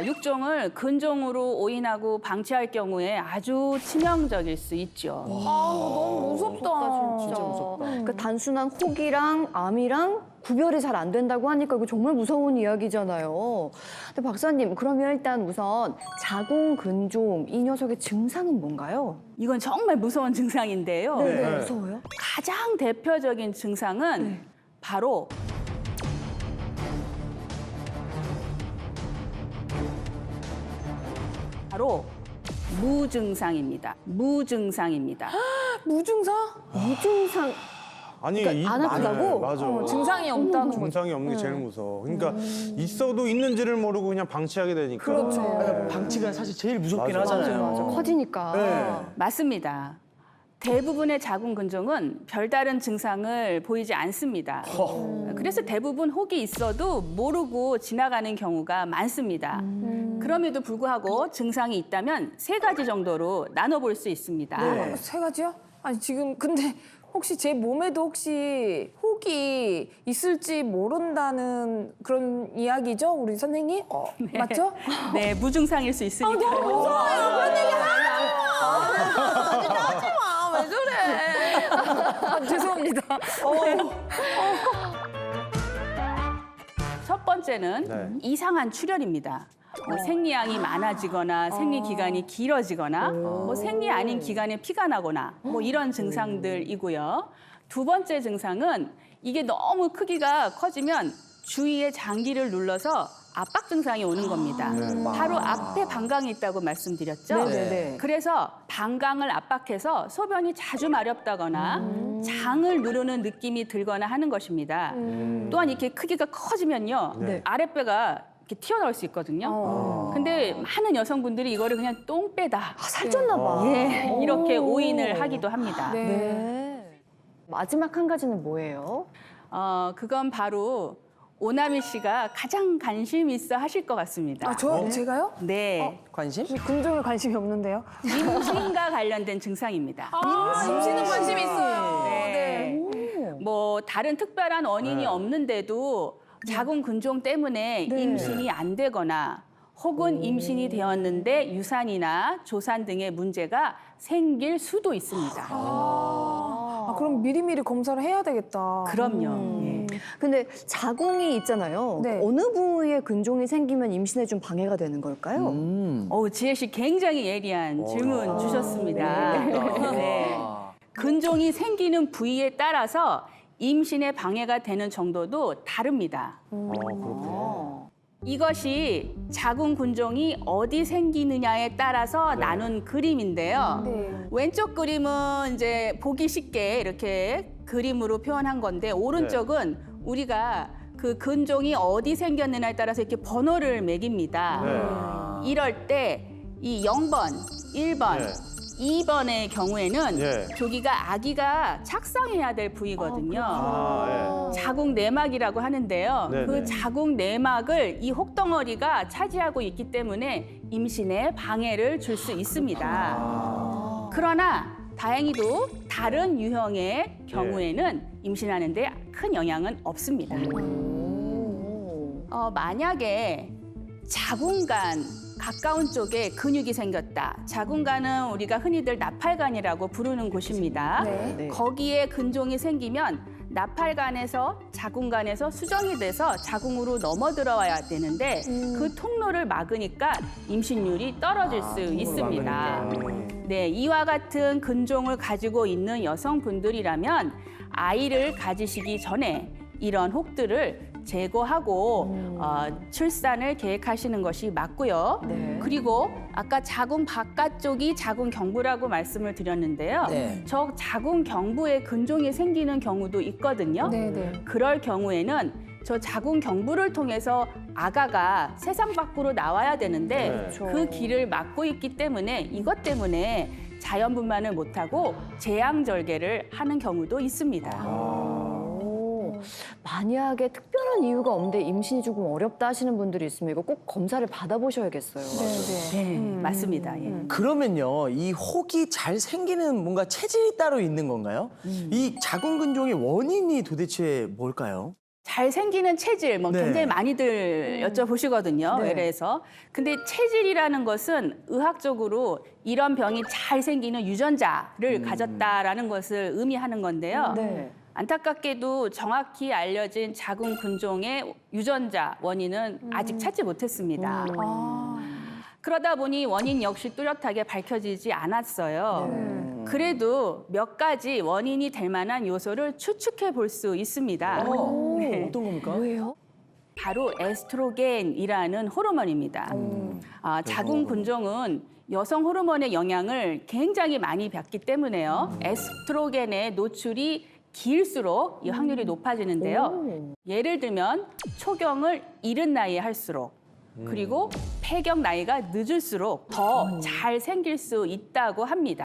육종을 근종으로 오인하고 방치할 경우에 아주 치명적일 수 있죠. 너무 무섭다. 진짜 무섭다. 그러니까 단순한 혹이랑 암이랑 구별이 잘 안 된다고 하니까 이거 정말 무서운 이야기잖아요. 근데 박사님, 그러면 일단 우선 자궁근종 이 녀석의 증상은 뭔가요? 이건 정말 무서운 증상인데요. 네. 무서워요? 가장 대표적인 증상은 바로 무증상입니다. 무증상입니다. 무증상? 무증상 아니, 그러니까 안 아프다고? 맞아. 증상이 없다는 거죠. 증상이 없는 게 제일 무서워. 그러니까 있어도 있는지를 모르고 그냥 방치하게 되니까. 그렇죠. 방치가 사실 제일 무섭긴 맞아, 하잖아요. 맞아, 커지니까. 네. 맞습니다. 대부분의 자궁근종은 별다른 증상을 보이지 않습니다. 그래서 대부분 혹이 있어도 모르고 지나가는 경우가 많습니다. 그럼에도 불구하고 증상이 있다면 3가지 정도로 나눠볼 수 있습니다. 3가지요? 아니 지금 근데 혹시 제 몸에도 혹시 혹이 있을지 모른다는 그런 이야기죠, 우리 선생님? 맞죠? 네, 무증상일 수 있으니까요. 무서워요. 그런 얘기 하지 마. 왜 저래? 죄송합니다. 첫 번째는 네. 이상한 출혈입니다. 생리량이 많아지거나 생리기간이 길어지거나 생리 아닌 기간에 피가 나거나 이런 증상들이고요. 두 번째 증상은 이게 너무 크기가 커지면 주위에 장기를 눌러서 압박 증상이 오는 겁니다. 바로 앞에 방광이 있다고 말씀드렸죠. 네네네. 그래서 방광을 압박해서 소변이 자주 마렵다거나 장을 누르는 느낌이 들거나 하는 것입니다. 또한 이렇게 크기가 커지면요. 네. 아랫배가 이렇게 튀어나올 수 있거든요. 근데 많은 여성분들이 이거를 그냥 똥배다. 살쪘나 봐. 예, 이렇게 오인을 하기도 합니다. 네. 마지막 한 가지는 뭐예요? 그건 바로 오나미 씨가 가장 관심 있어 하실 것 같습니다. 제가요? 네, 관심? 근종에 관심이 없는데요. 임신과 관련된 증상입니다. 임신은 관심 있어요. 네. 다른 특별한 원인이 없는데도 자궁 근종 때문에 임신이 안 되거나 혹은 임신이 되었는데 유산이나 조산 등의 문제가 생길 수도 있습니다. 그럼 미리미리 검사를 해야 되겠다. 그럼요. 예. 근데 자궁이 있잖아요. 네. 어느 부위에 근종이 생기면 임신에 좀 방해가 되는 걸까요? 지혜 씨 굉장히 예리한 질문 주셨습니다. 네. 근종이 생기는 부위에 따라서 임신에 방해가 되는 정도도 다릅니다. 그렇구나. 이것이 자궁 근종이 어디 생기느냐에 따라서 나눈 그림인데요. 왼쪽 그림은 이제 보기 쉽게 이렇게 그림으로 표현한 건데 오른쪽은 우리가 그 근종이 어디 생겼느냐에 따라서 이렇게 번호를 매깁니다. 이럴 때 이 0번, 1번, 2번의 경우에는 저기가 아기가 착상해야 될 부위거든요. 자궁 내막이라고 하는데요. 그 자궁 내막을 이 혹덩어리가 차지하고 있기 때문에 임신에 방해를 줄 수 있습니다. 그러나 다행히도 다른 유형의 경우에는 임신하는 데 큰 영향은 없습니다. 만약에 자궁간 가까운 쪽에 근육이 생겼다. 자궁간은 우리가 흔히들 나팔관이라고 부르는 곳입니다. 네. 거기에 근종이 생기면 나팔관에서 자궁간에서 수정이 돼서 자궁으로 넘어 들어와야 되는데 그 통로를 막으니까 임신율이 떨어질 수 있습니다. 네, 이와 같은 근종을 가지고 있는 여성분들이라면 아이를 가지시기 전에 이런 혹들을 제거하고 출산을 계획하시는 것이 맞고요. 그리고 아까 자궁 바깥쪽이 자궁 경부라고 말씀을 드렸는데요. 저 자궁 경부에 근종이 생기는 경우도 있거든요. 그럴 경우에는 저 자궁 경부를 통해서 아가가 세상 밖으로 나와야 되는데 그 길을 막고 있기 때문에 이것 때문에 자연분만을 못하고 제왕절개를 하는 경우도 있습니다. 만약에 특별한 이유가 없는데 임신이 조금 어렵다 하시는 분들이 있으면 이거 꼭 검사를 받아보셔야겠어요. 네, 맞습니다. 예. 그러면요, 이 혹이 잘 생기는 뭔가 체질이 따로 있는 건가요? 이 자궁근종의 원인이 도대체 뭘까요? 잘생기는 체질 뭐 네. 굉장히 많이들 여쭤보시거든요. 네. 그래서 근데 체질이라는 것은 의학적으로 이런 병이 잘생기는 유전자를 가졌다라는 것을 의미하는 건데요. 네. 안타깝게도 정확히 알려진 자궁 근종의 유전자 원인은 아직 찾지 못했습니다. 그러다 보니 원인 역시 뚜렷하게 밝혀지지 않았어요. 그래도 몇 가지 원인이 될 만한 요소를 추측해 볼 수 있습니다. 네. 어떤 겁니까? 뭐예요? 바로 에스트로겐이라는 호르몬입니다. 자궁 근종은 여성 호르몬의 영향을 굉장히 많이 받기 때문에요. 에스트로겐의 노출이 길수록 이 확률이 높아지는데요. 예를 들면 초경을 이른 나이에 할수록 그리고 폐경 나이가 늦을수록 더 잘 생길 수 있다고 합니다.